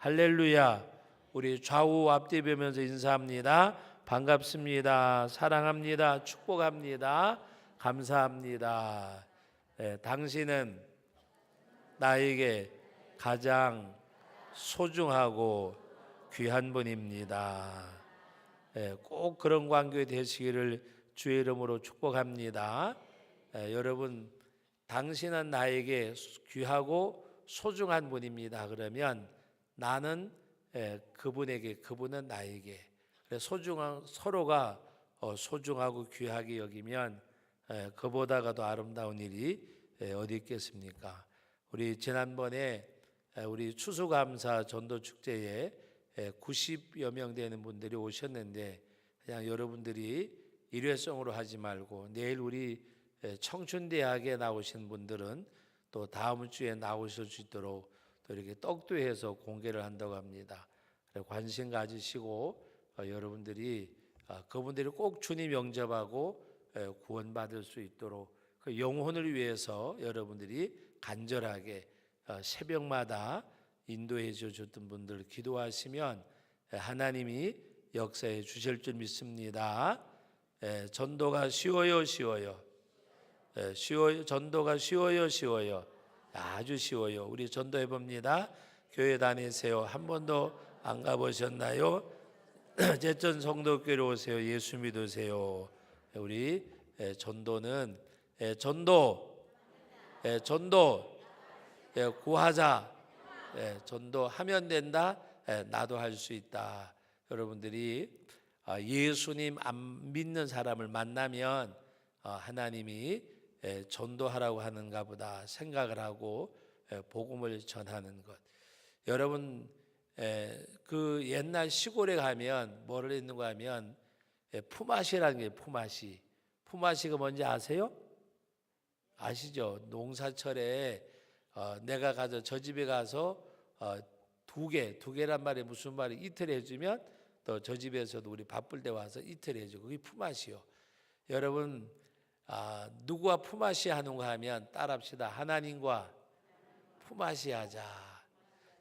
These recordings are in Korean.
할렐루야. 우리 좌우 앞뒤 보면서 인사합니다. 반갑습니다. 사랑합니다. 축복합니다. 감사합니다. 당신은 나에게 가장 소중하고 귀한 분입니다. 꼭 그런 관계 되시기를 주의 이름으로 축복합니다. 여러분, 당신은 나에게 귀하고 소중한 분입니다. 그러면 나는 그분에게, 그분은 나에게. 소중한, 서로가 소중하고 귀하게 여기면 그보다가 더 아름다운 일이 어디 있겠습니까? 우리 지난번에 우리 추수감사 전도축제에 90여 명 되는 분들이 오셨는데, 그냥 여러분들이 일회성으로 하지 말고 내일 우리 청춘대학에 나오신 분들은 또 다음 주에 나오실 수 있도록 또 이렇게 떡도 해서 공개를 한다고 합니다. 관심 가지시고 여러분들이 그분들이 꼭 주님 영접하고 구원받을 수 있도록 그 영혼을 위해서 여러분들이 간절하게 새벽마다 인도해 주셨던 분들 기도하시면 하나님이 역사해 주실 줄 믿습니다. 전도가 쉬워요, 쉬워요. 쉬워요. 전도가 쉬워요. 아주 쉬워요. 우리 전도해 봅니다. 교회 다니세요. 한 번도 안 가보셨나요? 제천 성도교회로 오세요. 예수 믿으세요. 우리 전도는 전도 구하자. 전도하면 된다. 나도 할 수 있다. 여러분들이 예수님 안 믿는 사람을 만나면 하나님이 전도하라고 하는가 보다 생각을 하고 복음을 전하는 것. 여러분, 그 옛날 시골에 가면 뭐를 있는가 하면 품앗이라는 게 품앗이가 뭔지 아세요? 아시죠? 농사철에 내가 가서 저 집에 가서 두 개란 말이 무슨 말이 이틀 해주면 또 저 집에서도 우리 바쁠 때 와서 이틀 해주고 그게 품앗이요. 여러분, 누구와 품앗이 하는가 하면 따라합시다. 하나님과 품앗이 하자.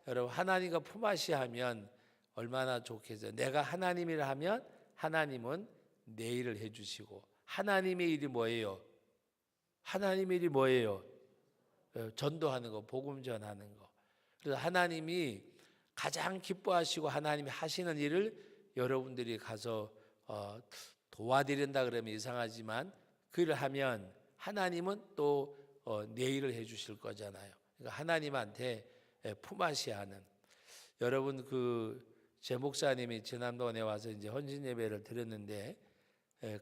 여러분, 하나님과 품앗이 하면 얼마나 좋겠어요. 내가 하나님이라 하면 하나님은 내 일을 해주시고, 하나님의 일이 뭐예요? 하나님의 일이 뭐예요? 전도하는 거, 복음 전하는 거. 그래서 하나님이 가장 기뻐하시고 하나님이 하시는 일을 여러분들이 가서 도와드린다 그러면 이상하지만 그 일을 하면 하나님은 또 내 일을 해주실 거잖아요. 그러니까 하나님한테 품앗이 하는. 여러분, 제 목사님이 지난번에 와서 이제 헌신 예배를 드렸는데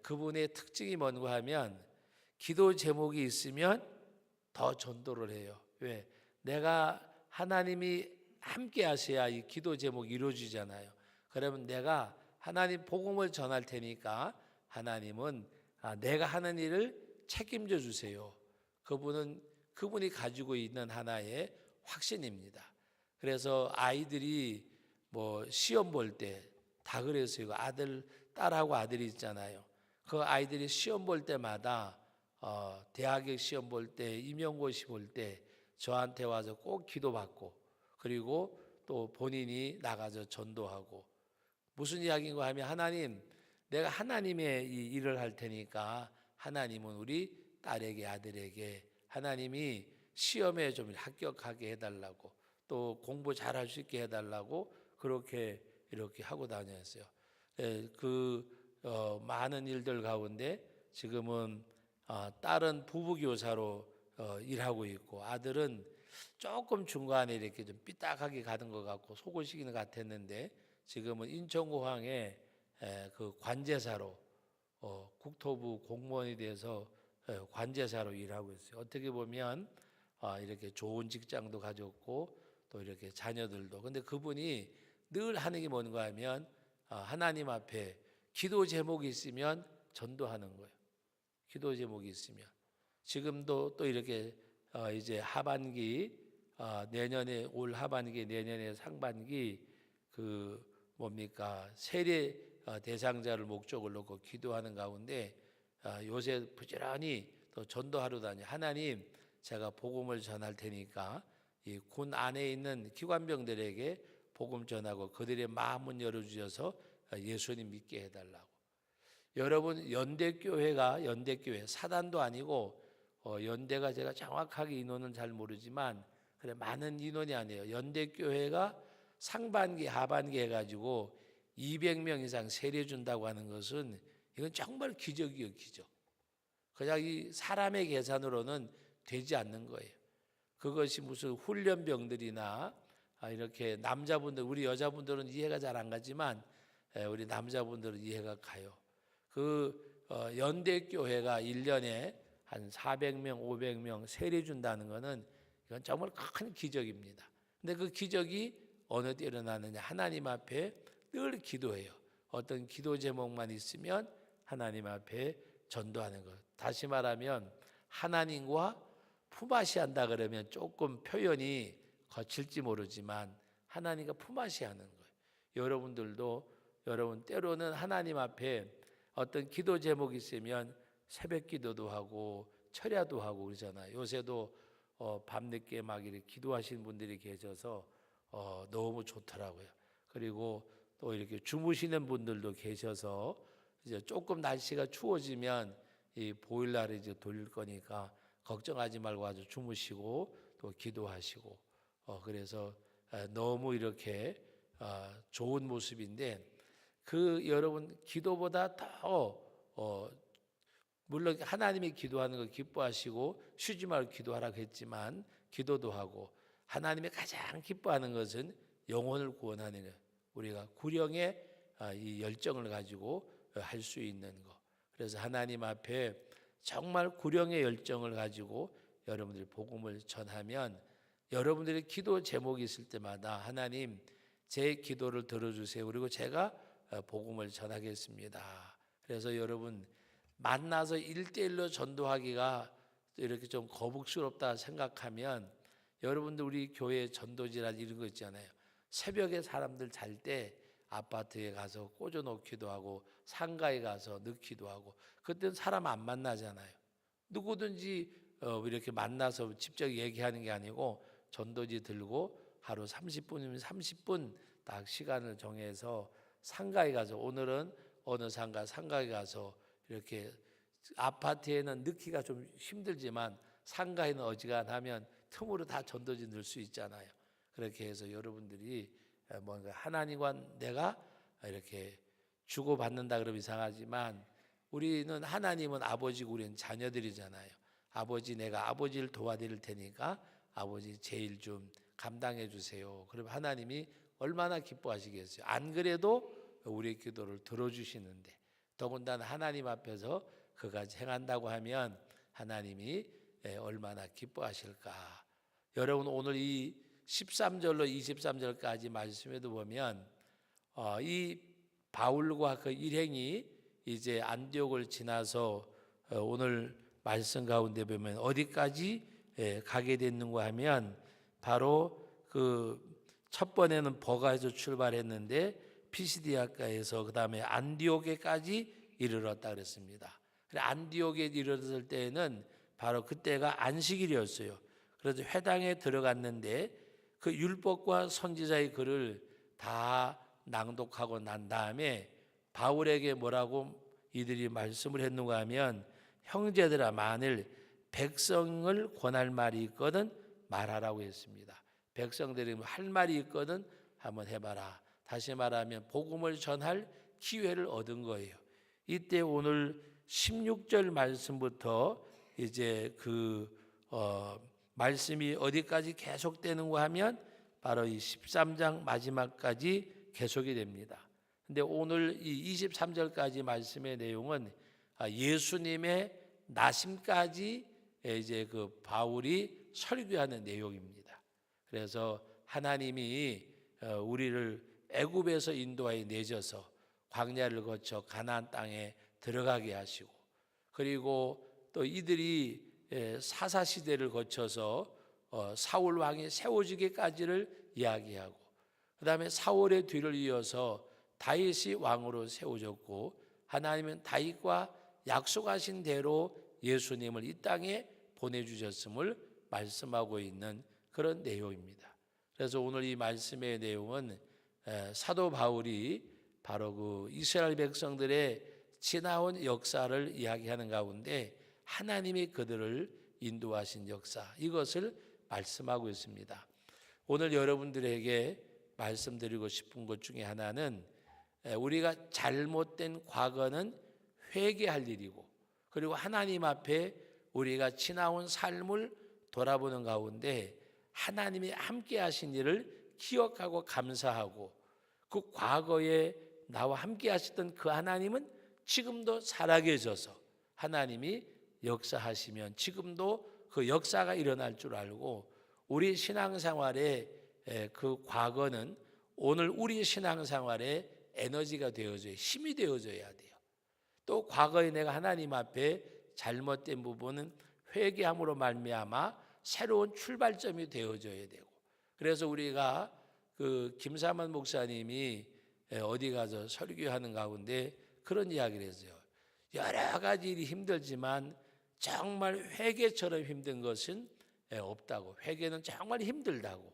그분의 특징이 뭔가 하면 기도 제목이 있으면 더 전도를 해요. 왜? 내가 하나님이 함께 하셔야 이 기도 제목이 이루어지잖아요. 그러면 내가 하나님 복음을 전할 테니까 하나님은 내가 하는 일을 책임져 주세요. 그분이 가지고 있는 하나의 확신입니다. 그래서 아이들이 뭐 시험 볼 때 다 그랬어요. 딸하고 아들이 있잖아요. 그 아이들이 시험 볼 때마다 대학에 시험 볼 때, 임용고시 볼 때 저한테 와서 꼭 기도받고, 그리고 또 본인이 나가서 전도하고. 무슨 이야기인가 하면 하나님, 내가 하나님의 이 일을 할 테니까 하나님은 우리 딸에게 아들에게 하나님이 시험에 좀 합격하게 해달라고, 또 공부 잘할 수 있게 해달라고 그렇게 이렇게 하고 다녔어요. 많은 일들 가운데 지금은 딸은 부부교사로 일하고 있고, 아들은 조금 중간에 이렇게 좀 삐딱하게 가는 것 같고 속을 시키는 것 같았는데 지금은 인천공항에 그 관제사로 국토부 공무원이 돼서 관제사로 일하고 있어요. 어떻게 보면 이렇게 좋은 직장도 가졌고 또 이렇게 자녀들도. 근데 그분이 늘 하는 게 뭔가 하면 하나님 앞에 기도 제목이 있으면 전도하는 거예요. 기도 제목이 있으면. 지금도 또 이렇게 이제 하반기, 내년에 올 하반기, 내년에 상반기 세례 대상자를 목적을 놓고 기도하는 가운데 요새 부지런히 또 전도하러 다니. 하나님, 제가 복음을 전할 테니까 이 군 안에 있는 기관병들에게 복음 전하고 그들의 마음은 열어주셔서 예수님 믿게 해달라고. 여러분 연대교회 사단도 아니고 연대가 제가 정확하게 인원은 잘 모르지만 그래 많은 인원이 아니에요. 연대교회가 상반기 하반기 해가지고 200명 이상 세례 준다고 하는 것은 이건 정말 기적이에요, 기적. 그냥 이 사람의 계산으로는 되지 않는 거예요. 그것이 무슨 훈련병들이나 이렇게 남자분들, 우리 여자분들은 이해가 잘 안 가지만 우리 남자분들은 이해가 가요. 연대교회가 1년에 한 400명, 500명 세례 준다는 것은 이건 정말 큰 기적입니다. 근데 그 기적이 어느 때 일어나느냐? 하나님 앞에 늘 기도해요. 어떤 기도 제목만 있으면 하나님 앞에 전도하는 것. 다시 말하면 하나님과 품앗이 한다 그러면 조금 표현이 거칠지 모르지만 하나님과 품앗이 하는 거예요. 여러분 때로는 하나님 앞에 어떤 기도 제목이 있으면 새벽 기도도 하고 철야도 하고 그러잖아요. 요새도 밤늦게 막 이렇게 기도하시는 분들이 계셔서 너무 좋더라고요. 그리고 또 이렇게 주무시는 분들도 계셔서 이제 조금 날씨가 추워지면 이 보일러를 이제 돌릴 거니까 걱정하지 말고 아주 주무시고 또 기도하시고 그래서 너무 이렇게 좋은 모습인데 여러분 기도보다 더 물론 하나님이 기도하는 걸 기뻐하시고 쉬지 말고 기도하라고 했지만 기도도 하고 하나님이 가장 기뻐하는 것은 영혼을 구원하는 것. 우리가 구령의 이 열정을 가지고 할 수 있는 것. 그래서 하나님 앞에 정말 구령의 열정을 가지고 여러분들이 복음을 전하면 여러분들의 기도 제목이 있을 때마다 하나님 제 기도를 들어주세요. 그리고 제가 복음을 전하겠습니다. 그래서 여러분 만나서 1대1로 전도하기가 이렇게 좀 거북스럽다 생각하면 여러분들 우리 교회 전도지란 이런 거 있잖아요. 새벽에 사람들 잘 때 아파트에 가서 꽂아놓기도 하고 상가에 가서 넣기도 하고 그때는 사람 안 만나잖아요. 누구든지 이렇게 만나서 직접 얘기하는 게 아니고 전도지 들고 하루 30분이면 30분 딱 시간을 정해서 상가에 가서 오늘은 어느 상가에 가서 이렇게 아파트에는 넣기가 좀 힘들지만 상가에는 어지간하면 틈으로 다 전도지 넣을 수 있잖아요. 그렇게 해서 여러분들이 뭔가 하나님과 내가 이렇게 주고받는다 그러면 이상하지만 우리는 하나님은 아버지고 우리는 자녀들이잖아요. 아버지 내가 아버지를 도와드릴 테니까 아버지 제일 좀 감당해 주세요. 그럼 하나님이 얼마나 기뻐하시겠어요. 안 그래도 우리의 기도를 들어주시는데 더군다나 하나님 앞에서 그까지 행한다고 하면 하나님이 얼마나 기뻐하실까. 여러분 오늘 이 13절로 23절까지 말씀에도 보면 이 바울과 그 일행이 이제 안디옥을 지나서 오늘 말씀 가운데 보면 어디까지 가게 됐는가 하면 바로 그 첫 번에는 버가에서 출발했는데 피시디아가에서 그 다음에 안디옥에까지 이르렀다 그랬습니다. 안디옥에 이르렀을 때에는 바로 그때가 안식일이었어요. 그래서 회당에 들어갔는데 그 율법과 선지자의 글을 다 낭독하고 난 다음에 바울에게 뭐라고 이들이 말씀을 했는가 하면 형제들아 만일 백성을 권할 말이 있거든 말하라고 했습니다. 백성들이 할 말이 있거든 한번 해봐라. 다시 말하면 복음을 전할 기회를 얻은 거예요. 이때 오늘 16절 말씀부터 이제 말씀이 어디까지 계속되는가 하면 바로 이 13장 마지막까지 계속이 됩니다. 근데 오늘 이 23절까지 말씀의 내용은 예수님의 나심까지 이제 그 바울이 설교하는 내용입니다. 그래서 하나님이 우리를 애굽에서 인도하여 내셔서 광야를 거쳐 가나안 땅에 들어가게 하시고 그리고 또 이들이 사사 시대를 거쳐서 사울 왕이 세워지기까지를 이야기하고 그다음에 사울의 뒤를 이어서 다윗이 왕으로 세워졌고 하나님은 다윗과 약속하신 대로 예수님을 이 땅에 보내주셨음을 말씀하고 있는 그런 내용입니다. 그래서 오늘 이 말씀의 내용은 사도 바울이 바로 그 이스라엘 백성들의 지나온 역사를 이야기하는 가운데 하나님이 그들을 인도하신 역사, 이것을 말씀하고 있습니다. 오늘 여러분들에게 말씀드리고 싶은 것 중에 하나는 우리가 잘못된 과거는 회개할 일이고, 그리고 하나님 앞에 우리가 지나온 삶을 돌아보는 가운데 하나님이 함께 하신 일을 기억하고 감사하고, 그 과거에 나와 함께 하셨던 그 하나님은 지금도 살아계셔서 하나님이 역사하시면 지금도 그 역사가 일어날 줄 알고, 우리 신앙생활의 그 과거는 오늘 우리 신앙생활의 에너지가 되어져야, 힘이 되어져야 돼요. 또 과거에 내가 하나님 앞에 잘못된 부분은 회개함으로 말미암아 새로운 출발점이 되어져야 되고, 그래서 우리가 그 김삼환 목사님이 어디 가서 설교하는 가운데 그런 이야기를 했어요. 여러 가지 일이 힘들지만 정말 회개처럼 힘든 것은 없다고. 회개는 정말 힘들다고.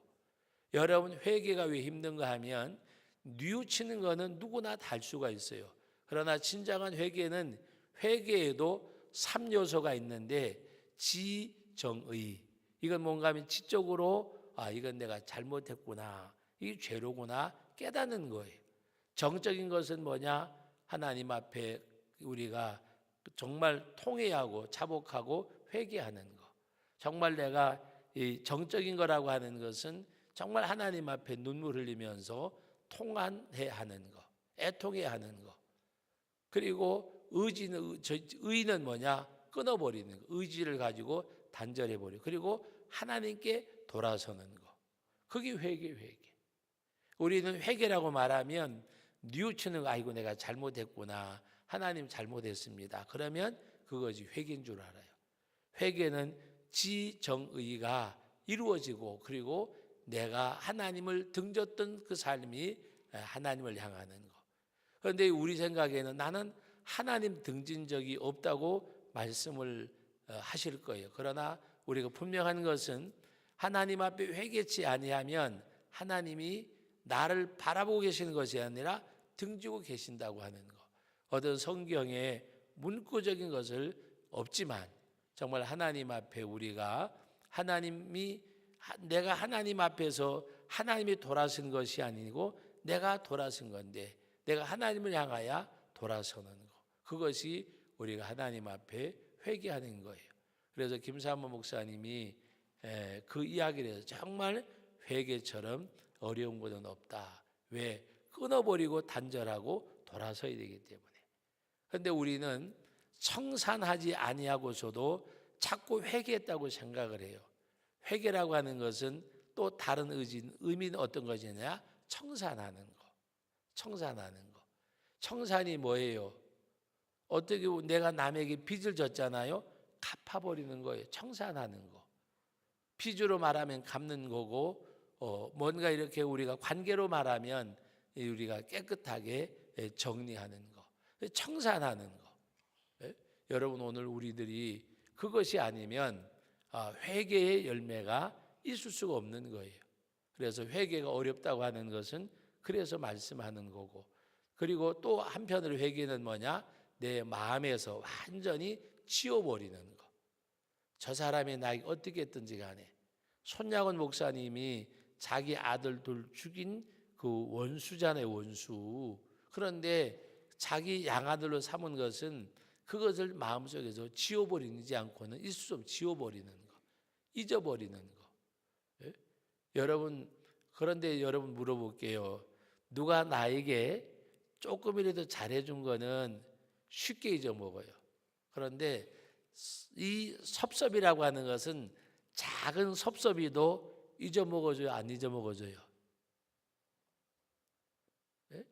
여러분, 회개가 왜 힘든가 하면 뉘우치는 거는 누구나 다 할 수가 있어요. 그러나 진정한 회개는, 회개에도 3요소가 있는데 지정의, 이건 뭔가 하면 지적으로 이건 내가 잘못했구나, 이게 죄로구나 깨닫는 거예요. 정적인 것은 뭐냐? 하나님 앞에 우리가 정말 통회하고 자복하고 회개하는 거. 정말 내가 이 정적인 거라고 하는 것은 정말 하나님 앞에 눈물 흘리면서 통한해야 하는 거, 애통해야 하는 거. 그리고 의는 뭐냐? 끊어버리는 거. 의지를 가지고 단절해버려. 그리고 하나님께 돌아서는 거. 그게 회개. 우리는 회개라고 말하면 뉘우치는 거, 아이고 내가 잘못했구나, 하나님 잘못했습니다, 그러면 그것이 회개인 줄 알아요. 회개는 지정의가 이루어지고, 그리고 내가 하나님을 등졌던 그 삶이 하나님을 향하는 거. 그런데 우리 생각에는 나는 하나님 등진 적이 없다고 말씀을 하실 거예요. 그러나 우리가 분명한 것은 하나님 앞에 회개치 아니하면 하나님이 나를 바라보고 계시는 것이 아니라 등지고 계신다고 하는 거. 어떤 성경에 문구적인 것을 없지만 정말 하나님 앞에 우리가 내가 하나님 앞에서 하나님이 돌아선 것이 아니고 내가 돌아선 건데, 내가 하나님을 향하여 돌아서는 거. 그것이 우리가 하나님 앞에 회개하는 거예요. 그래서 김삼호 목사님이 그 이야기를 해서 정말 회개처럼 어려운 것은 없다. 왜? 끊어버리고 단절하고 돌아서야 되기 때문에. 그런데 우리는 청산하지 아니하고서도 자꾸 회개했다고 생각을 해요. 회개라고 하는 것은 또 다른 의미는 어떤 것이냐? 청산하는 거. 청산이 뭐예요? 어떻게 내가 남에게 빚을 졌잖아요. 갚아버리는 거예요. 청산하는 거. 빚으로 말하면 갚는 거고, 뭔가 이렇게 우리가 관계로 말하면 우리가 깨끗하게 정리하는 거, 청산하는 거. 여러분, 오늘 우리들이 그것이 아니면 회개의 열매가 있을 수가 없는 거예요. 그래서 회개가 어렵다고 하는 것은 그래서 말씀하는 거고, 그리고 또 한편으로 회개는 뭐냐? 내 마음에서 완전히 지워버리는 거. 저 사람이 나에게 어떻게 했든지 간에, 손양원 목사님이 자기 아들 둘 죽인 그 원수잖아요, 원수. 그런데 자기 양아들로 삼은 것은 그것을 마음속에서 지워버리지 않고는 있을 수 없이 지워버리는 거, 잊어버리는 거. 예? 여러분, 그런데 여러분 물어볼게요. 누가 나에게 조금이라도 잘해준 거는 쉽게 잊어먹어요. 그런데 이 섭섭이라고 하는 것은 작은 섭섭이도 잊어먹어줘요, 안 잊어먹어줘요? 네?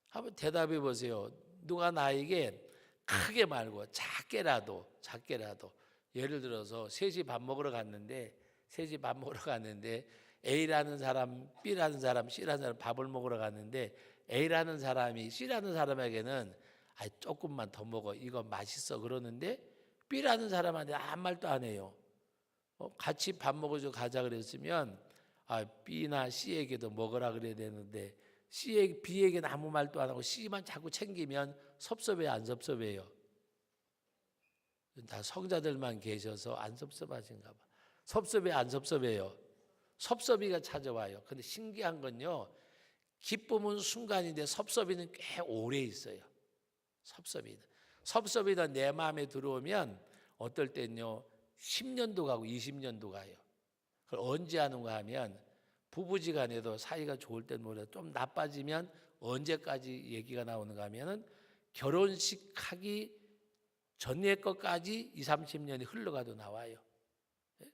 한번 대답해 보세요. 누가 나에게 크게 말고 작게라도 예를 들어서 셋이 밥 먹으러 갔는데 A라는 사람, B라는 사람, C라는 사람 밥을 먹으러 갔는데 A라는 사람이 C라는 사람에게는 조금만 더 먹어, 이거 맛있어 그러는데 B라는 사람한테 아무 말도 안 해요. 같이 밥 먹으러 가자 그랬으면 B나 C에게도 먹으라 그래야 되는데 B에게는 아무 말도 안 하고 C만 자꾸 챙기면 섭섭해요, 안 섭섭해요? 다 성자들만 계셔서 안 섭섭하신가 봐. 섭섭해, 안 섭섭해요? 섭섭이가 찾아와요. 근데 신기한 건요, 기쁨은 순간인데 섭섭이는 꽤 오래 있어요. 섭섭이는 내 마음에 들어오면 어떨 땐요 10년도 가고 20년도 가요. 그걸 언제 하는가 하면 부부지간에도 사이가 좋을 땐 모르겠어요. 좀 나빠지면 언제까지 얘기가 나오는가 하면은 결혼식 하기 전에 것까지 20, 30년이 흘러가도 나와요. 예?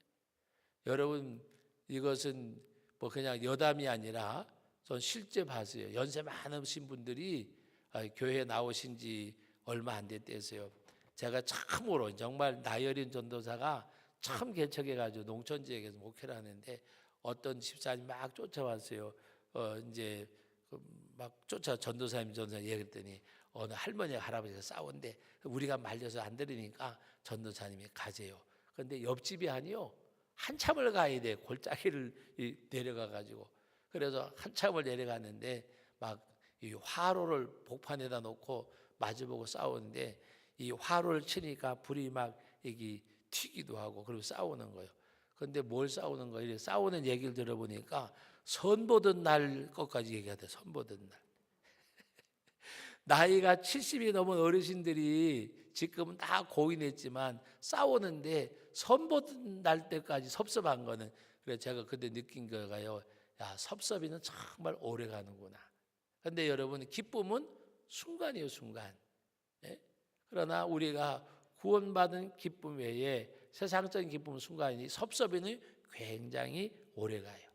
여러분, 이것은 뭐 그냥 여담이 아니라 전 실제 봤어요. 연세 많으신 분들이 교회에 나오신 지 얼마 안 됐대서요. 제가 참으로 정말 나이 어린 전도사가 참 개척해가지고 농촌 지역에서 목회를 하는데 어떤 집사님 막 쫓아왔어요. 이제 막 전도사님 얘기했더니 어느 할머니와 할아버지가 싸운데 우리가 말려서 안 들으니까 전도사님이 가세요. 그런데 옆집이 아니요 한참을 가야 돼. 골짜기를 내려가 가지고 그래서 한참을 내려가는데 막 이 화로를 복판에다 놓고 마주보고 싸우는데 이 화로를 치니까 불이 막 이게 튀기도 하고 그리고 싸우는 거예요. 그런데 뭘 싸우는 거예요? 싸우는 얘기를 들어보니까 선 보던 날 것까지 얘기하대. 선 보던 날. 나이가 70이 넘은 어르신들이 지금은 다 고인했지만 싸우는데 선 보던 날 때까지 섭섭한 거는 그래서 제가 그때 느낀 거가요. 야, 섭섭이는 정말 오래 가는구나. 그런데 여러분 기쁨은 순간이에요, 순간. 예? 그러나 우리가 구원받은 기쁨 외에 세상적인 기쁨은 순간이니 섭섭이는 굉장히 오래 가요.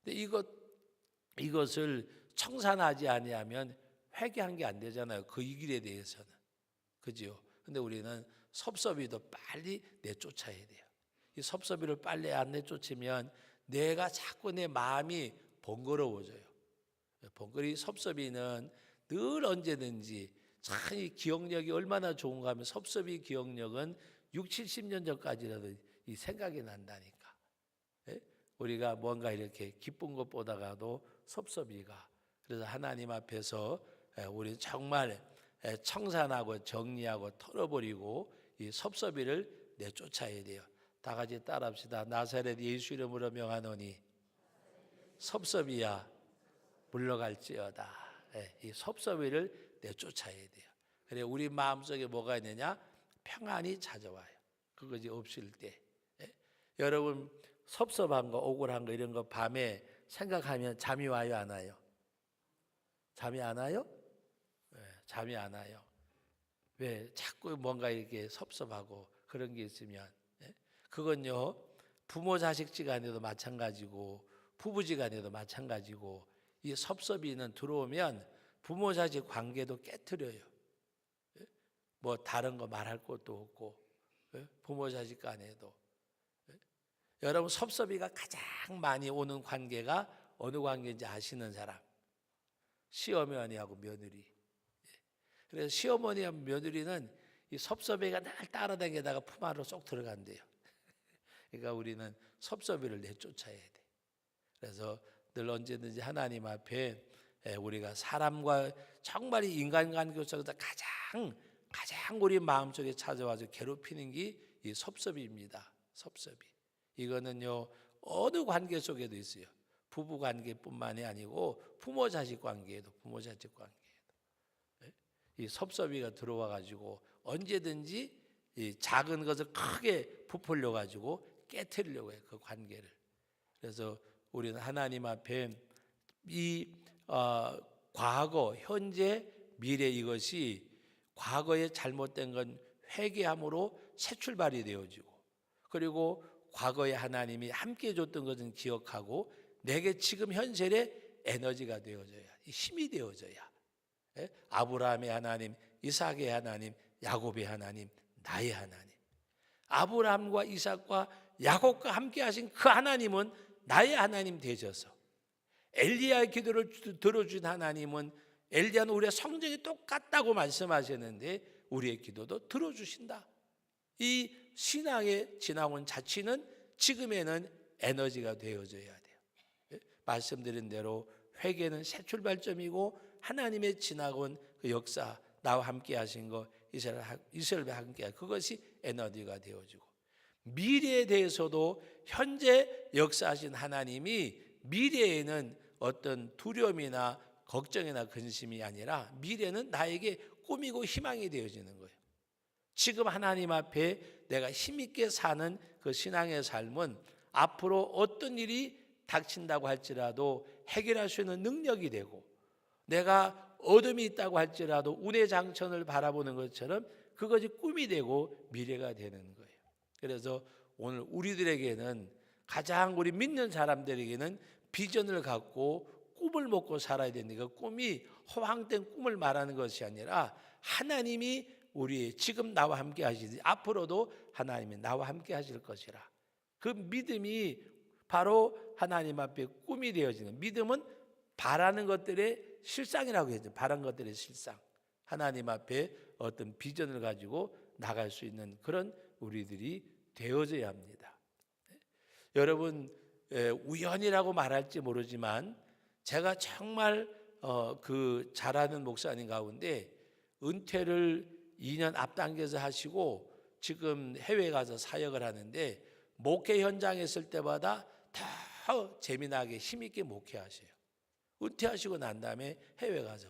근데 이것을 청산하지 아니하면 회개한 게 안 되잖아요. 그 이 길에 대해서는. 그죠? 근데 우리는 섭섭이도 빨리 내쫓아야 돼요. 이 섭섭이를 빨리 안 내쫓으면 내가 자꾸 내 마음이 번거로워져요. 번거리 섭섭이는 늘 언제든지 참 이 기억력이 얼마나 좋은가 하면 섭섭이 기억력은 6, 70년 전까지라도 이 생각이 난다니까. 예? 우리가 뭔가 이렇게 기쁜 것 보다가도 섭섭이가. 그래서 하나님 앞에서 우리 정말 청산하고 정리하고 털어버리고 이 섭섭이를 내쫓아야 돼요. 다 같이 따라합시다. 나사렛 예수 이름으로 명하노니 섭섭이야 물러갈지어다. 이 섭섭이를 내쫓아야 돼요. 그래 우리 마음속에 뭐가 있느냐? 평안이 찾아와요. 그것이 없을 때. 여러분 섭섭한 거, 억울한 거 이런 거 밤에 생각하면 잠이 와요, 안 와요? 잠이 안 와요? 잠이 안 와요. 왜? 자꾸 뭔가 이렇게 섭섭하고 그런 게 있으면. 그건요 부모 자식지간에도 마찬가지고 부부지간에도 마찬가지고 이 섭섭이는 들어오면 부모 자식 관계도 깨트려요. 뭐 다른 거 말할 것도 없고 부모 자식 간에도. 여러분 섭섭이가 가장 많이 오는 관계가 어느 관계인지 아시는 사람? 시어머니하고 며느리. 그래서 시어머니하고 며느리는 이 섭섭이가 날 따라다니다가 품 안으로 쏙 들어간대요. 그러니까 우리는 섭섭이를 내쫓아야 돼. 그래서 늘 언제든지 하나님 앞에 우리가 사람과 정말 인간관계 속에서 가장 우리 마음속에 찾아와서 괴롭히는 게 이 섭섭입니다. 섭섭이. 이거는요 어느 관계 속에도 있어요. 부부 관계뿐만이 아니고 부모 자식 관계에도 이 섭섭이가 들어와 가지고 언제든지 이 작은 것을 크게 부풀려 가지고 깨트리려고 해요. 그 관계를. 그래서 우리는 하나님 앞에 이 과거, 현재, 미래 이것이 과거에 잘못된 건 회개함으로 새 출발이 되어지고 그리고 과거에 하나님이 함께 해줬던 것은 기억하고 내게 지금 현실의 에너지가 되어져야 힘이 되어져야 아브라함의 하나님, 이삭의 하나님, 야곱의 하나님, 나의 하나님. 아브라함과 이삭과 야곱과 함께 하신 그 하나님은 나의 하나님 되셔서 엘리야의 기도를 들어준 하나님은 엘리야는 우리의 성정이 똑같다고 말씀하셨는데 우리의 기도도 들어주신다. 이 신앙의 지나온 자취는 지금에는 에너지가 되어져야 돼요. 말씀드린 대로 회개는 새 출발점이고 하나님의 지나온 그 역사, 나와 함께 하신 거, 이스라엘과 함께 하신 그것이 에너지가 되어지고, 미래에 대해서도 현재 역사하신 하나님이 미래에는 어떤 두려움이나 걱정이나 근심이 아니라 미래는 나에게 꿈이고 희망이 되어지는 거예요. 지금 하나님 앞에 내가 힘있게 사는 그 신앙의 삶은 앞으로 어떤 일이 닥친다고 할지라도 해결할 수 있는 능력이 되고, 내가 어둠이 있다고 할지라도 운의 장천을 바라보는 것처럼 그것이 꿈이 되고 미래가 되는 거예요. 그래서 오늘 우리들에게는, 가장 우리 믿는 사람들에게는 비전을 갖고 꿈을 먹고 살아야 되니까, 꿈이 허황된 꿈을 말하는 것이 아니라 하나님이 우리 지금 나와 함께 하시듯이 앞으로도 하나님이 나와 함께 하실 것이라, 그 믿음이 바로 하나님 앞에 꿈이 되어지는, 믿음은 바라는 것들의 실상이라고 했죠. 바라는 것들의 실상, 하나님 앞에 어떤 비전을 가지고 나갈 수 있는 그런 우리들이 되어져야 합니다. 여러분, 우연이라고 말할지 모르지만 제가 정말 그 잘하는 목사님 가운데 은퇴를 2년 앞당겨서 하시고 지금 해외에 가서 사역을 하는데, 목회 현장에 있을 때마다 더 재미나게 힘있게 목회하세요. 은퇴하시고 난 다음에 해외 가서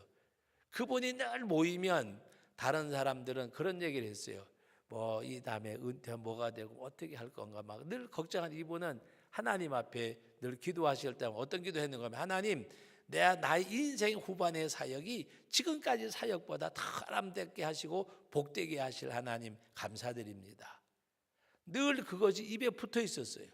그분이 늘 모이면 다른 사람들은 그런 얘기를 했어요. 뭐 이 다음에 은퇴 뭐가 되고 어떻게 할 건가 막 늘 걱정한 이분은 하나님 앞에 늘 기도하실 때 어떤 기도했는가 하면, 하나님, 내가 나의 인생 후반의 사역이 지금까지 사역보다 더 아름답게 하시고 복되게 하실 하나님 감사드립니다. 늘 그것이 입에 붙어 있었어요.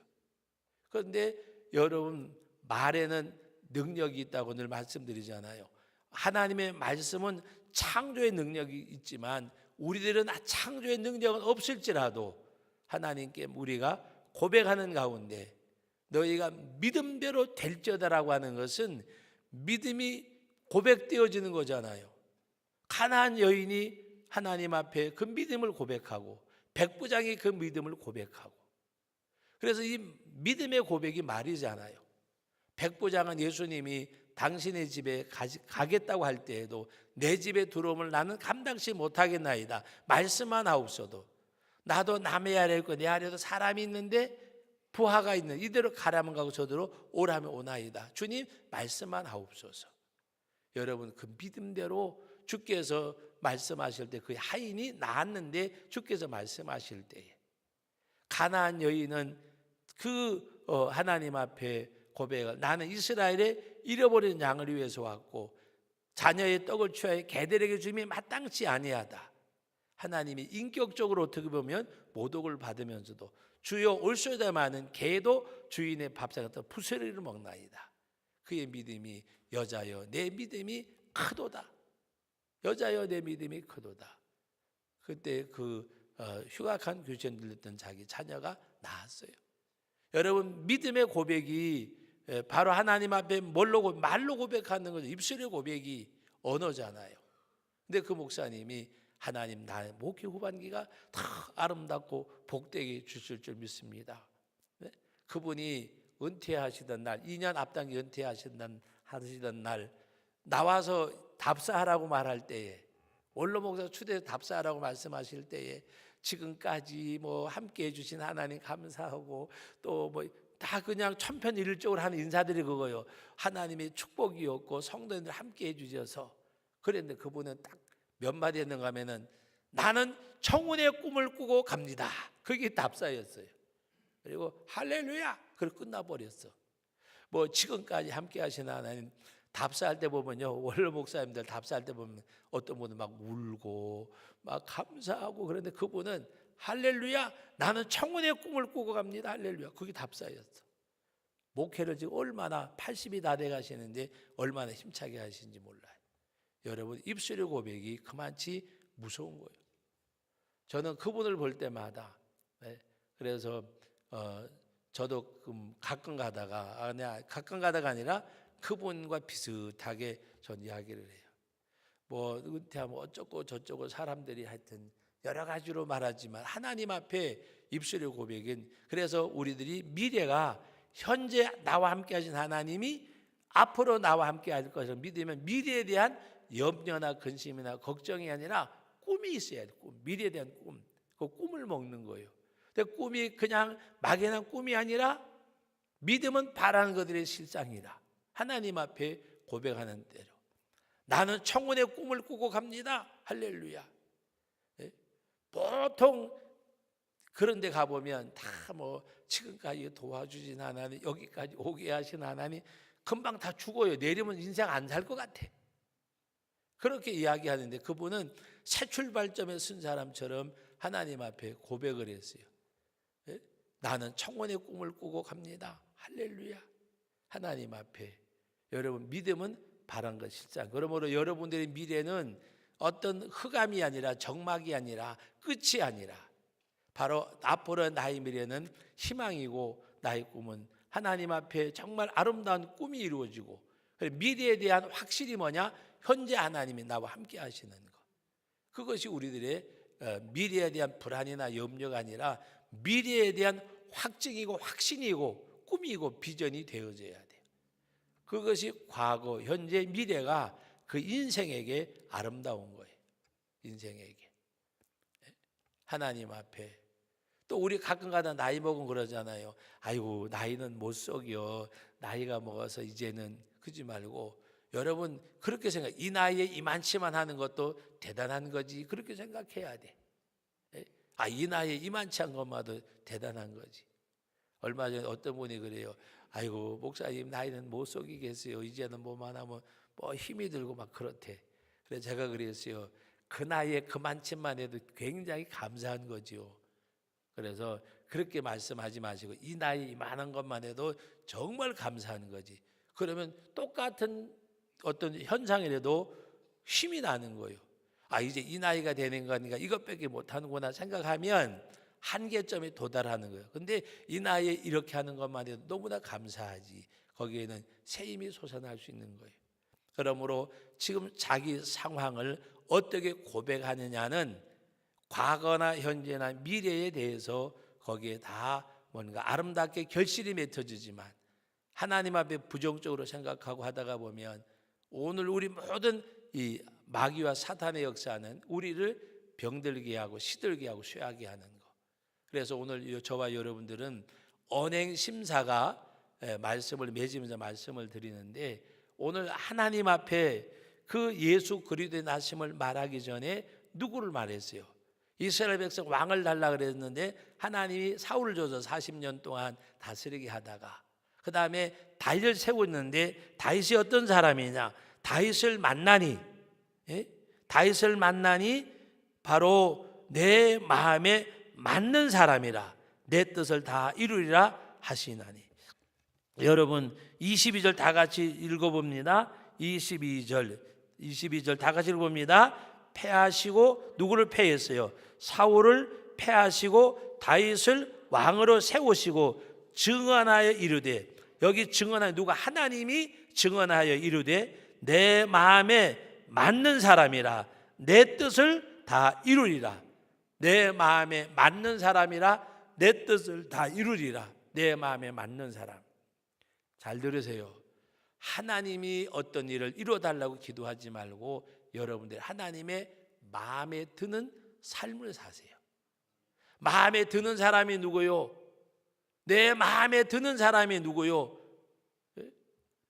그런데 여러분, 말에는 능력이 있다고 늘 말씀드리잖아요. 하나님의 말씀은 창조의 능력이 있지만 우리들은 창조의 능력은 없을지라도 하나님께 우리가 고백하는 가운데 너희가 믿음대로 될지어다라고 하는 것은 믿음이 고백되어지는 거잖아요. 가나안 여인이 하나님 앞에 그 믿음을 고백하고 백부장이 그 믿음을 고백하고, 그래서 이 믿음의 고백이 말이잖아요. 백부장은 예수님이 당신의 집에 가겠다고 할 때에도 내 집에 들어오면 나는 감당치 못하겠나이다. 말씀만 하옵소도. 나도 남의 아래 있고 내 아래도 사람이 있는데 부하가 있는 이대로 가라면 가고 저대로 오라면 오나이다. 주님 말씀만 하옵소서. 여러분, 그 믿음대로 주께서 말씀하실 때 그 하인이 나았는데 주께서 말씀하실 때에 가나안 여인은 그 하나님 앞에 고백을, 나는 이스라엘의 잃어버린 양을 위해서 왔고 자녀의 떡을 취하여 개들에게 주임이 마땅치 아니하다. 하나님이 인격적으로 어떻게 보면 모독을 받으면서도 주여 올소이다마는 개도 주인의 밥상에서 푸세리를 먹나이다. 그의 믿음이, 여자여 내 믿음이 크도다. 여자여 내 믿음이 크도다. 그때 그 흉악한 귀신 들렸던 자기 자녀가 나았어요. 여러분, 믿음의 고백이 바로 하나님 앞에 말로 고백하는 거죠. 입술의 고백이 언어잖아요. 근데 그 목사님이 하나님 나의 목회 후반기가 더 아름답고 복되게 주실 줄 믿습니다. 네? 그분이 은퇴하시던 날, 2년 앞당겨 은퇴하시던 날 나와서 답사하라고 말할 때에, 원로 목사 추대해서 답사하라고 말씀하실 때에 지금까지 뭐 함께 해주신 하나님 감사하고 또 뭐 다 그냥 천편일률적으로 하는 인사들이 그거요. 하나님의 축복이었고 성도님들 함께 해주셔서 그랬는데 그분은 딱 몇 마디 했는가 하면은 나는 청운의 꿈을 꾸고 갑니다. 그게 답사였어요. 그리고 할렐루야! 그걸 끝나버렸어. 뭐 지금까지 함께 하신 하나님 답사할 때 보면요, 원로 목사님들 답사할 때 보면 어떤 분은 막 울고 막 감사하고, 그런데 그분은 할렐루야, 나는 청운의 꿈을 꾸고 갑니다. 할렐루야. 그게 답사였어. 목회를 지금 얼마나 80이 다 돼 가시는데 얼마나 힘차게 하시는지 몰라요. 여러분, 입술의 고백이 그만치 무서운 거예요. 저는 그분을 볼 때마다, 그래서 저도 가끔 가다가 아니라 그분과 비슷하게 전 이야기를 해요. 뭐 은퇴하면 어쩌고 저쩌고 사람들이 하여튼 여러 가지로 말하지만 하나님 앞에 입술의 고백은, 그래서 우리들이 미래가 현재 나와 함께 하신 하나님이 앞으로 나와 함께 할 것을 믿으면 미래에 대한 염려나 근심이나 걱정이 아니라 꿈이 있어야 돼. 꿈. 미래에 대한 꿈. 그 꿈을 먹는 거예요. 근데 꿈이 그냥 막연한 꿈이 아니라 믿음은 바라는 것들의 실상이다. 하나님 앞에 고백하는 대로. 나는 청혼의 꿈을 꾸고 갑니다. 할렐루야. 보통 그런 데 가보면 다 뭐 지금까지 도와주진 하나님, 여기까지 오게 하신 하나님, 금방 다 죽어요. 내일이면 인생 안 살 것 같아. 그렇게 이야기하는데 그분은 새 출발점에 쓴 사람처럼 하나님 앞에 고백을 했어요. 나는 청혼의 꿈을 꾸고 갑니다. 할렐루야. 하나님 앞에. 여러분, 믿음은 바란 것 실상. 그러므로 여러분들의 미래는 어떤 흑암이 아니라 정막이 아니라 끝이 아니라 바로 앞으로 나의 미래는 희망이고 나의 꿈은 하나님 앞에 정말 아름다운 꿈이 이루어지고 미래에 대한 확실히 뭐냐? 현재 하나님이 나와 함께 하시는 것. 그것이 우리들의 미래에 대한 불안이나 염려가 아니라 미래에 대한 확증이고 확신이고 꿈이고 비전이 되어져야 돼요. 그것이 과거, 현재, 미래가 그 인생에게 아름다운 거예요. 인생에게. 하나님 앞에. 또 우리 가끔가다 나이 먹으면 그러잖아요. 아이고 나이는 못 속여. 나이가 먹어서 이제는 그러지 말고 여러분 그렇게 생각. 이 나이에 이만치만 하는 것도 대단한 거지. 그렇게 생각해야 돼. 이 나이에 이만치 한 것만도 대단한 거지. 얼마 전에 어떤 분이 그래요. 아이고 목사님 나이는 못 속이겠어요. 이제는 뭐만 하면 뭐 힘이 들고 막 그렇대. 그래서 제가 그랬어요. 그 나이에 그만치만 해도 굉장히 감사한 거지요. 그래서 그렇게 말씀하지 마시고 이 나이 이만한 것만 해도 정말 감사한 거지. 그러면 똑같은 어떤 현상이라도 힘이 나는 거예요. 이제 이 나이가 되는 거니까 이것밖에 못하는구나 생각하면 한계점에 도달하는 거예요. 근데 이 나이에 이렇게 하는 것만 해도 너무나 감사하지. 거기에는 새 힘이 솟아날 수 있는 거예요. 그러므로 지금 자기 상황을 어떻게 고백하느냐는 과거나 현재나 미래에 대해서 거기에 다 뭔가 아름답게 결실이 맺혀지지만 하나님 앞에 부정적으로 생각하고 하다가 보면 오늘 우리 모든 이 마귀와 사탄의 역사는 우리를 병들게 하고 시들게 하고 쇠하게 하는 거. 그래서 오늘 저와 여러분들은 언행 심사가 말씀을 맺으면서 말씀을 드리는데 오늘 하나님 앞에 그 예수 그리스도의 나심을 말하기 전에 누구를 말했어요? 이스라엘 백성 왕을 달라 그랬는데 하나님이 사울을 줘서 40년 동안 다스리게 하다가 그 다음에 다윗을 세웠는데 다윗이 어떤 사람이냐? 다윗을 만나니 다윗을 만나니 바로 내 마음에 맞는 사람이라 내 뜻을 다 이루리라 하시나니. 여러분 22절 다 같이 읽어봅니다. 22절 다 같이 읽어봅니다. 패하시고 누구를 패했어요? 사울을 패하시고 다윗을 왕으로 세우시고 증언하여 이르되, 여기 증언하여 누가? 하나님이 증언하여 이르되 내 마음에 맞는 사람이라 내 뜻을 다 이루리라. 내 마음에 맞는 사람이라 내 뜻을 다 이루리라. 내 마음에 맞는 사람. 잘 들으세요. 하나님이 어떤 일을 이루어달라고 기도하지 말고 여러분들 하나님의 마음에 드는 삶을 사세요. 마음에 드는 사람이 누구요? 내 마음에 드는 사람이 누구요?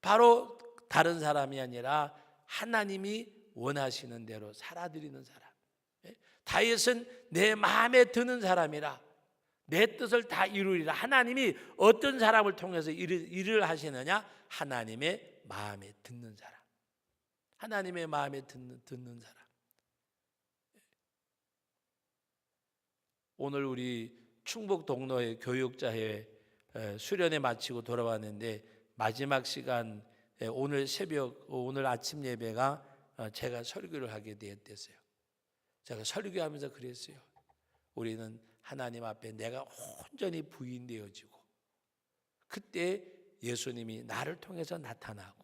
바로 다른 사람이 아니라 하나님이 원하시는 대로 살아드리는 사람. 다윗은 내 마음에 드는 사람이라 내 뜻을 다 이루리라. 하나님이 어떤 사람을 통해서 일을 하시느냐? 하나님의 마음에 듣는 사람. 하나님의 마음에 듣는 사람. 오늘 우리 충북 동로의 교육자회 수련회 마치고 돌아왔는데 마지막 시간 오늘 새벽 오늘 아침 예배가 제가 설교를 하게 되었어요. 제가 설교하면서 그랬어요. 우리는 하나님 앞에 내가 온전히 부인되어지고 그때 예수님이 나를 통해서 나타나고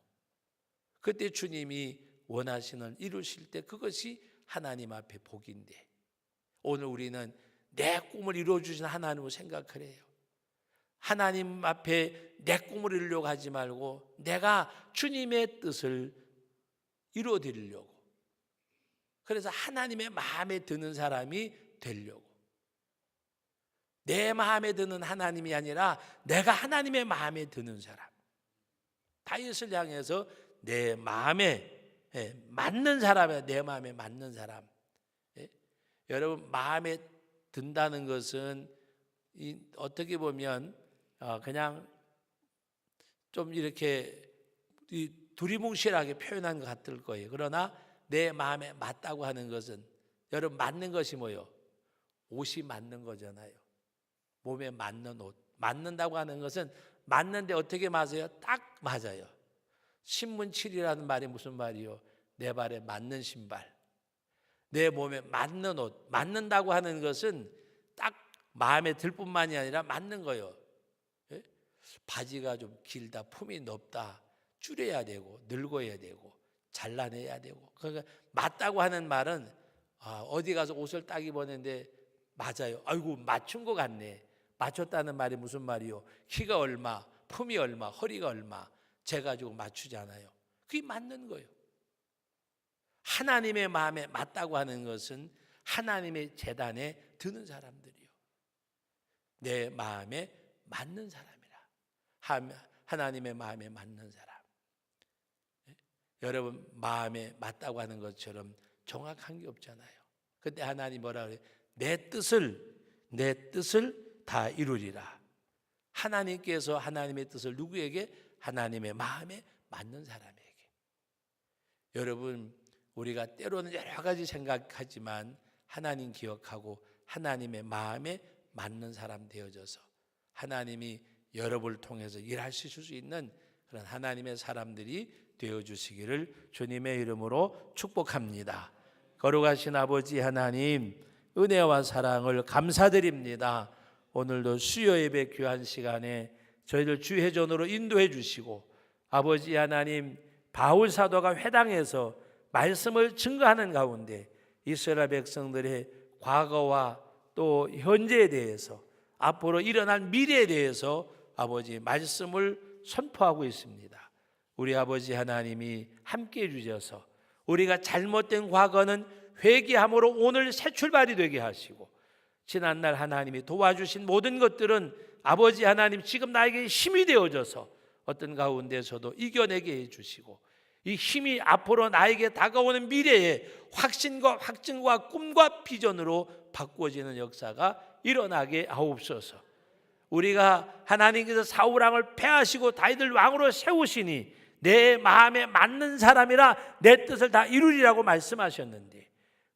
그때 주님이 원하시는 이루실 때 그것이 하나님 앞에 복인데 오늘 우리는 내 꿈을 이루어주신 하나님을 생각을 해요. 하나님 앞에 내 꿈을 이루려고 하지 말고 내가 주님의 뜻을 이루어드리려고, 그래서 하나님의 마음에 드는 사람이 되려고, 내 마음에 드는 하나님이 아니라 내가 하나님의 마음에 드는 사람, 다윗을 향해서 내 마음에 맞는 사람이야. 내 마음에 맞는 사람. 여러분, 마음에 든다는 것은 어떻게 보면 그냥 좀 이렇게 두리뭉실하게 표현한 것 같을 거예요. 그러나 내 마음에 맞다고 하는 것은, 여러분, 맞는 것이 뭐예요? 옷이 맞는 거잖아요. 몸에 맞는 옷. 맞는다고 하는 것은 맞는데 어떻게 맞아요? 딱 맞아요. 신문칠이라는 말이 무슨 말이요? 내 발에 맞는 신발, 내 몸에 맞는 옷. 맞는다고 하는 것은 딱 마음에 들 뿐만이 아니라 맞는 거예요. 바지가 좀 길다, 품이 높다, 줄여야 되고 늙어야 되고 잘라내야 되고. 그러니까 맞다고 하는 말은 어디 가서 옷을 딱 입었는데 맞아요. 아이고, 맞춘 것 같네. 맞췄다는 말이 무슨 말이요? 키가 얼마, 품이 얼마, 허리가 얼마 재가지고 맞추잖아요. 그게 맞는 거예요. 하나님의 마음에 맞다고 하는 것은 하나님의 제단에 드는 사람들이요, 내 마음에 맞는 사람이라. 하나님의 마음에 맞는 사람. 여러분, 마음에 맞다고 하는 것처럼 정확한 게 없잖아요. 그때 하나님 뭐라 그래요? 내 뜻을 다 이루리라. 하나님께서 하나님의 뜻을 누구에게? 하나님의 마음에 맞는 사람에게. 여러분, 우리가 때로는 여러 가지 생각하지만 하나님 기억하고 하나님의 마음에 맞는 사람 되어져서 하나님이 여러분을 통해서 일하실 수 있는 그런 하나님의 사람들이 되어주시기를 주님의 이름으로 축복합니다. 거룩하신 아버지 하나님, 은혜와 사랑을 감사드립니다. 오늘도 수요 예배 귀한 시간에 저희들 주회전으로 인도해 주시고, 아버지 하나님, 바울 사도가 회당에서 말씀을 증거하는 가운데 이스라엘 백성들의 과거와 또 현재에 대해서, 앞으로 일어날 미래에 대해서 아버지 말씀을 선포하고 있습니다. 우리 아버지 하나님이 함께해 주셔서 우리가 잘못된 과거는 회개함으로 오늘 새 출발이 되게 하시고, 지난날 하나님이 도와주신 모든 것들은 아버지 하나님 지금 나에게 힘이 되어져서 어떤 가운데서도 이겨내게 해주시고, 이 힘이 앞으로 나에게 다가오는 미래에 확신과 확증과 꿈과 비전으로 바꾸어지는 역사가 일어나게 하옵소서. 우리가 하나님께서 사울 왕을 패하시고 다윗을 왕으로 세우시니 내 마음에 맞는 사람이라 내 뜻을 다 이루리라고 말씀하셨는데,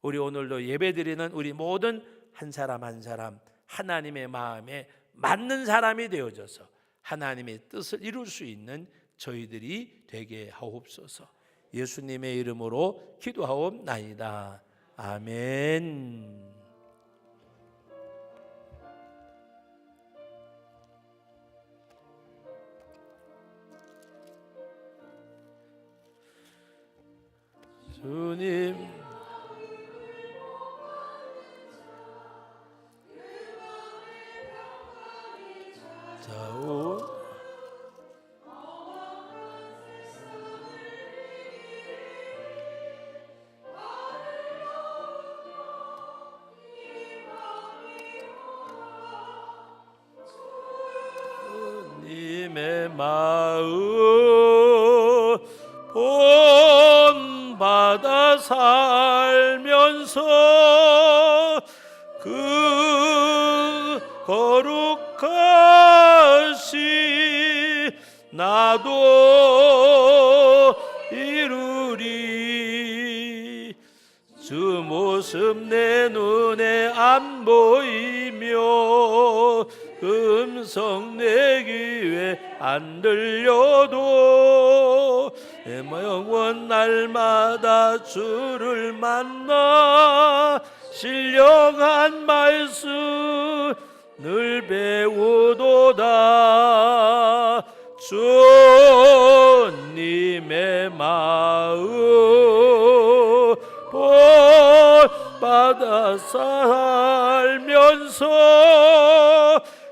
우리 오늘도 예배드리는 우리 모든 한 사람 한 사람 하나님의 마음에 맞는 사람이 되어져서 하나님의 뜻을 이룰 수 있는 저희들이 되게 하옵소서. 예수님의 이름으로 기도하옵나이다. 아멘. 주님, 자오 주님의 마음 본받아 살면서 그 거룩하시 나도 이루리. 주 모습 내 눈에 안 보이며 음성 내 귀에 안 들려도 내 영혼 날마다 주를 만나 신령한 말씀 늘 배우도다. 주님의 마음 본받아 살면서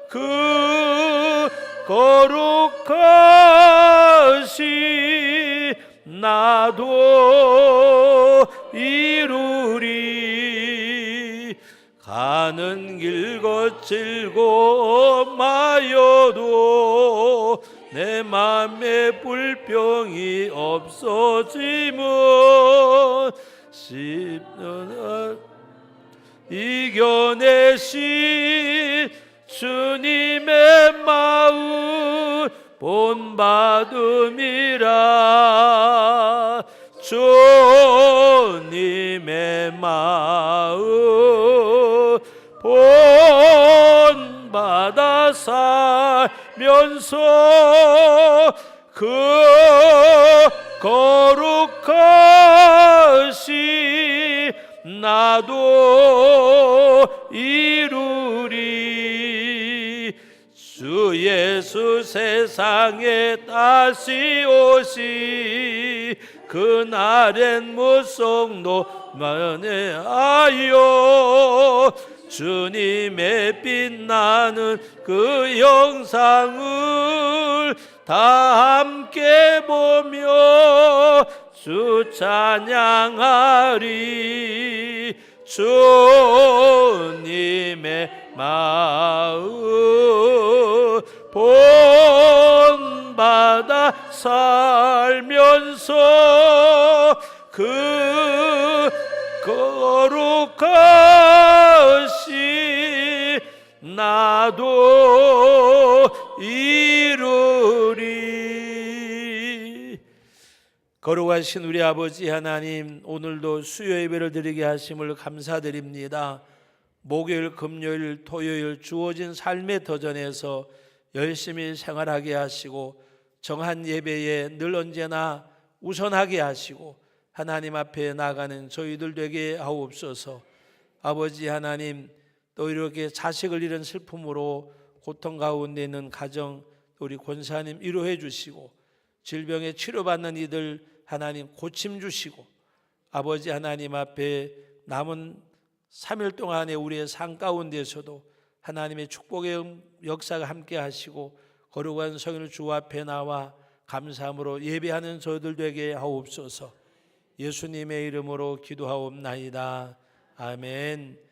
그 거룩하시 나도 이루리. 가는 길 거칠고 마여도 내 맘에 불평이 없어지면 이겨내신 주님의 마음 본받음이라. 주님의 마음 본받아 살면서 그 거룩하시 나도 이루리. 주 예수 세상에 다시 오시 그날엔 무성도 만회하여 주님의 빛나는 그 영상을 다 함께 보며 주 찬양하리. 주님의 마음 본받아 살면서 그 거룩하시 나도 이루리. 거룩하신 우리 아버지 하나님, 오늘도 수요 예배를 드리게 하심을 감사드립니다. 목요일, 금요일, 토요일 주어진 삶의 터전에서 열심히 생활하게 하시고 정한 예배에 늘 언제나 우선하게 하시고 하나님 앞에 나가는 저희들 되게 하옵소서. 아버지 하나님, 또 이렇게 자식을 잃은 슬픔으로 고통 가운데 있는 가정 우리 권사님 위로해 주시고 질병에 치료받는 이들 하나님 고침 주시고 아버지 하나님 앞에 남은 3일 동안의 우리의 삶 가운데서도 하나님의 축복의 역사가 함께 하시고 거룩한 성일 주 앞에 나와 감사함으로 예배하는 저희들 되게 하옵소서. 예수님의 이름으로 기도하옵나이다. 아멘.